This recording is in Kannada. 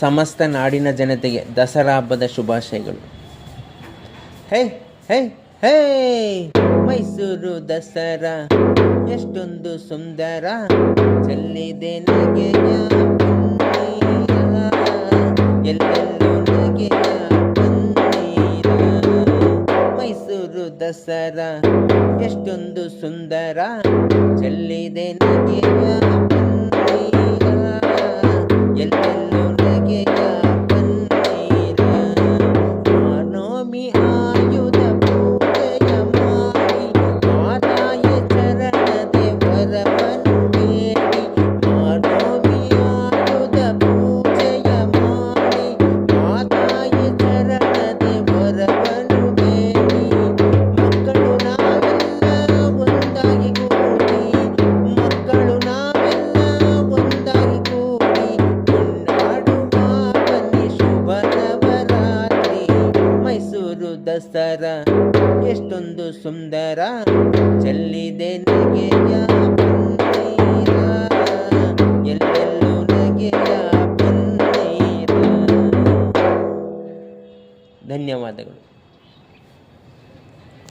ಸಮಸ್ತ ನಾಡಿನ ಜನತೆಗೆ ದಸರಾ ಹಬ್ಬದ ಶುಭಾಶಯಗಳು. ಹೇ ಹೇ ಹೇ ಮೈಸೂರು ದಸರಾ ಎಷ್ಟೊಂದು ಸುಂದರ, ಚೆಲ್ಲಿದೆ ನಗೆಯ ಪನ್ನೀರ, ಎಲ್ಲೆಲ್ಲೂ ನಗೆಯ ಪನ್ನೀರ. ಮೈಸೂರು ದಸರಾ ಎಷ್ಟೊಂದು ಸುಂದರ, ಚೆಲ್ಲಿದೆ ನಗೆಯ ಪನ್ನೀರ, ಎಲ್ಲೆಲ್ಲೂ ನಗೆಯ ಪನ್ನೀರ. ಮಾನೋಮಿ ಆಯುಧ ಪೂಜೆಯ ಮಾಡಿ, ಮಾತಾಯ ಚರಣದೆ ವರವನ್ನು ಬೇಡಿ. ಮಾನೋಮಿ ಆಯುಧ ಪೂಜೆಯ ಮಾಡಿ, ಮಾತಾಯ ಚರಣದೆ ವರವನ್ನು ಬೇಡಿ. ಮಕ್ಕಳು ನಾವೆಲ್ಲ ಒಂದಾಗಿ ಕೂಡಿ, ಮಕ್ಕಳು ನಾವೆಲ್ಲ ಒಂದಾಗಿ ಕೂಡಿ, ಕೊಂಡಾಡುವ ಬನ್ನಿ ಶುಭ ನವರಾತ್ರಿ. ಮೈಸೂರು ದಸರಾ ಎಷ್ಟೊಂದು ಸುಂದರ, ಚೆಲ್ಲಿದೆ ನಗೆಯ ಪನ್ನೀರ, ಎಲ್ಲೆಲ್ಲೂ ನಗೆಯ ಪನ್ನೀರ. ಧನ್ಯವಾದಗಳು.